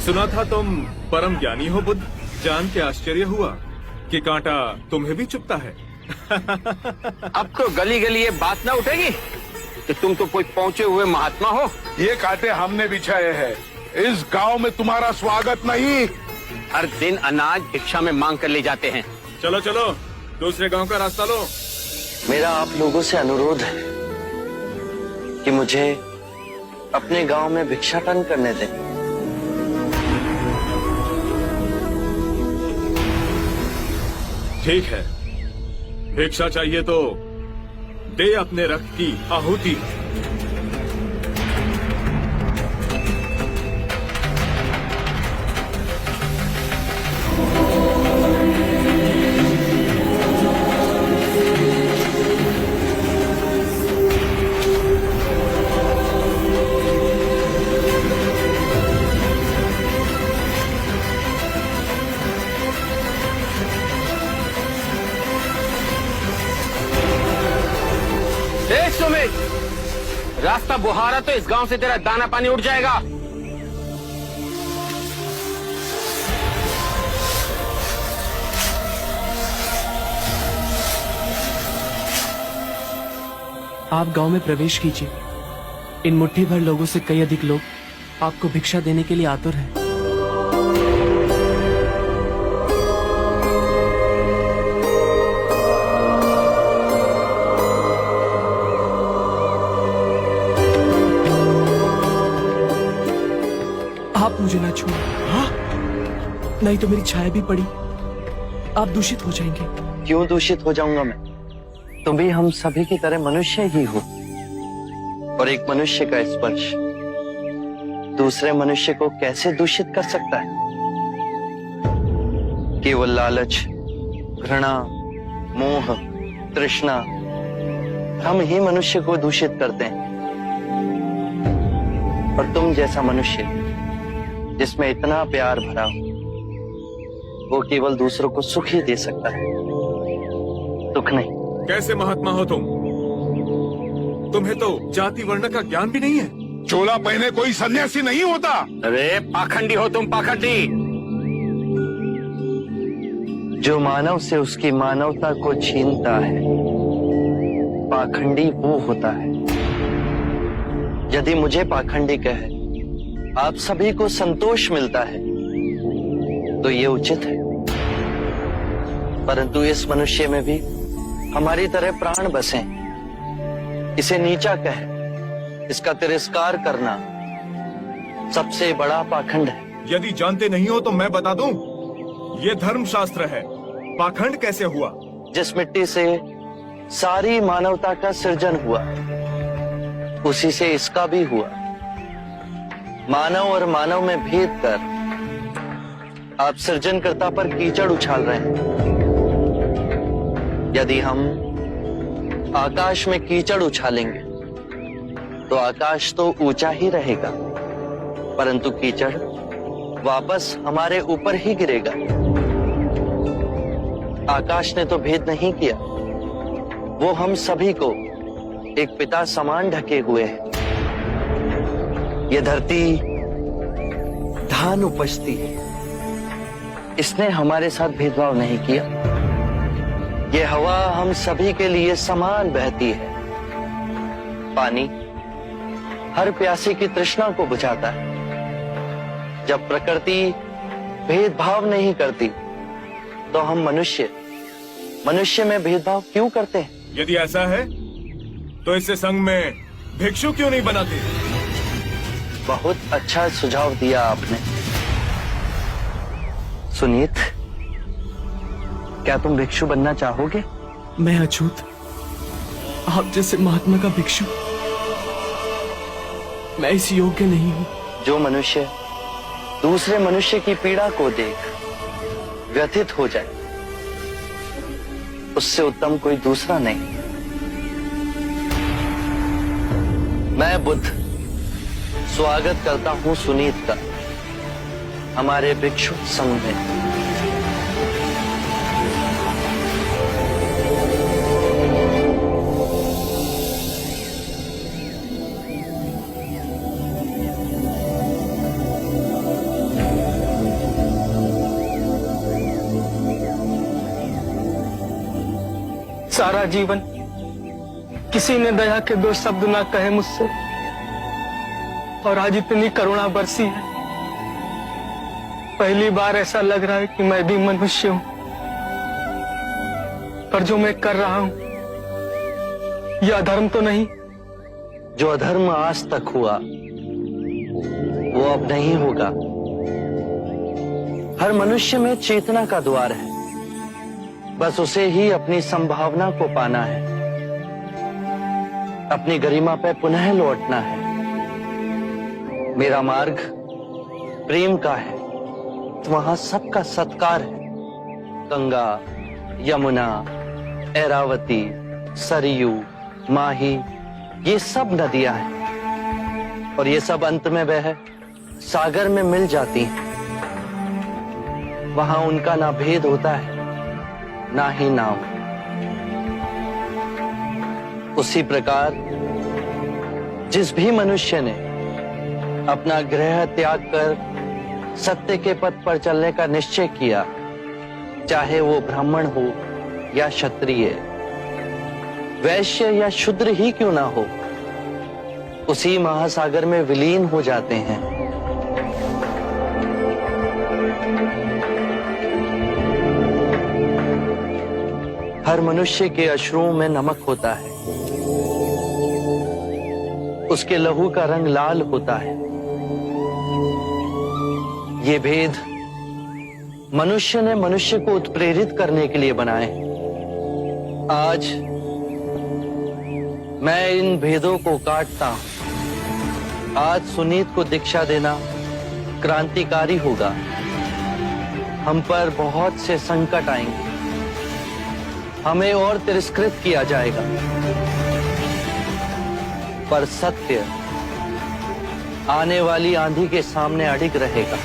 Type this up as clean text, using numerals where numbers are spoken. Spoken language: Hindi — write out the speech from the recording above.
सुना था तुम परम ज्ञानी हो बुद्ध। जान के आश्चर्य हुआ कि कांटा तुम्हें भी चुभता है। अब तो गली गली ये बात ना उठेगी कि तुम तो कोई पहुंचे हुए महात्मा हो। ये कांटे हमने बिछाए हैं। इस गांव में तुम्हारा स्वागत नहीं। हर दिन अनाज भिक्षा में मांग कर ले जाते हैं। चलो चलो दूसरे गांव का रास्ता लो। मेरा आप लोगों से अनुरोध है कि मुझे अपने गांव में भिक्षाटन करने दें। ठीक है, भिक्षा चाहिए तो दे अपने रक्त की आहुति। देख सुमित, रास्ता बुहारा तो इस गांव से तेरा दाना पानी उठ जाएगा। आप गांव में प्रवेश कीजिए। इन मुट्ठी भर लोगों से कई अधिक लोग आपको भिक्षा देने के लिए आतुर हैं। आप मुझे ना छुए। हाँ? नहीं तो मेरी छाया भी पड़ी आप दूषित हो जाएंगे। क्यों दूषित हो जाऊंगा मैं? तुम भी हम सभी की तरह मनुष्य ही हो, और एक मनुष्य का स्पर्श दूसरे मनुष्य को कैसे दूषित कर सकता है? केवल लालच, घृणा, मोह, तृष्णा हम ही मनुष्य को दूषित करते हैं। और तुम जैसा मनुष्य जिसमें इतना प्यार भरा हो, वो केवल दूसरों को सुख ही दे सकता है, दुख नहीं। कैसे महात्मा हो तुम? तुम्हें तो जाति वर्ण का ज्ञान भी नहीं है। चोला पहने कोई सन्यासी नहीं होता। अरे पाखंडी हो तुम, पाखंडी। जो मानव से उसकी मानवता को छीनता है, पाखंडी वो होता है। यदि मुझे पाखंडी कहे आप सभी को संतोष मिलता है तो ये उचित है, परंतु इस मनुष्य में भी हमारी तरह प्राण बसे। इसे नीचा कहे, इसका तिरस्कार करना सबसे बड़ा पाखंड है। यदि जानते नहीं हो तो मैं बता दूं, ये धर्मशास्त्र है। पाखंड कैसे हुआ? जिस मिट्टी से सारी मानवता का सृजन हुआ, उसी से इसका भी हुआ। मानव और मानव में भेद कर आप सृजनकर्ता पर कीचड़ उछाल रहे हैं। यदि हम आकाश में कीचड़ उछालेंगे तो आकाश तो ऊंचा ही रहेगा, परंतु कीचड़ वापस हमारे ऊपर ही गिरेगा। आकाश ने तो भेद नहीं किया, वो हम सभी को एक पिता समान ढके हुए है। ये धरती धान उपजती है, इसने हमारे साथ भेदभाव नहीं किया। ये हवा हम सभी के लिए समान बहती है। पानी हर प्यासी की तृष्णा को बुझाता है। जब प्रकृति भेदभाव नहीं करती तो हम मनुष्य में भेदभाव क्यों करते हैं? यदि ऐसा है तो इससे संघ में भिक्षु क्यों नहीं बनाते? बहुत अच्छा सुझाव दिया आपने। सुनीत, क्या तुम भिक्षु बनना चाहोगे? मैं अछूत, आप जैसे महात्मा का भिक्षु मैं इस योग्य नहीं हूं। जो मनुष्य दूसरे मनुष्य की पीड़ा को देख व्यथित हो जाए, उससे उत्तम कोई दूसरा नहीं। मैं बुद्ध स्वागत करता हूं सुनीत का हमारे भिक्षु संघ में। सारा जीवन किसी ने दया के दो शब्द ना कहे मुझसे, और आज इतनी करुणा बरसी है। पहली बार ऐसा लग रहा है कि मैं भी मनुष्य हूं, पर जो मैं कर रहा हूं यह अधर्म तो नहीं? जो अधर्म आज तक हुआ वो अब नहीं होगा। हर मनुष्य में चेतना का द्वार है, बस उसे ही अपनी संभावना को पाना है, अपनी गरिमा पे पुनः लौटना है। मेरा मार्ग प्रेम का है, वहां सबका सत्कार है। गंगा, यमुना, ऐरावती, सरयू, माही, ये सब नदियां हैं, और ये सब अंत में वह सागर में मिल जाती हैं। वहां उनका ना भेद होता है, ना ही नाम। उसी प्रकार जिस भी मनुष्य ने अपना गृह त्याग कर सत्य के पथ पर चलने का निश्चय किया, चाहे वो ब्राह्मण हो या क्षत्रिय, वैश्य या शूद्र ही क्यों ना हो, उसी महासागर में विलीन हो जाते हैं। हर मनुष्य के अश्रुओं में नमक होता है, उसके लहू का रंग लाल होता है। ये भेद मनुष्य ने मनुष्य को उत्प्रेरित करने के लिए बनाए। आज मैं इन भेदों को काटता हूं। आज सुनीत को दीक्षा देना क्रांतिकारी होगा। हम पर बहुत से संकट आएंगे, हमें और तिरस्कृत किया जाएगा, पर सत्य आने वाली आंधी के सामने अडिग रहेगा।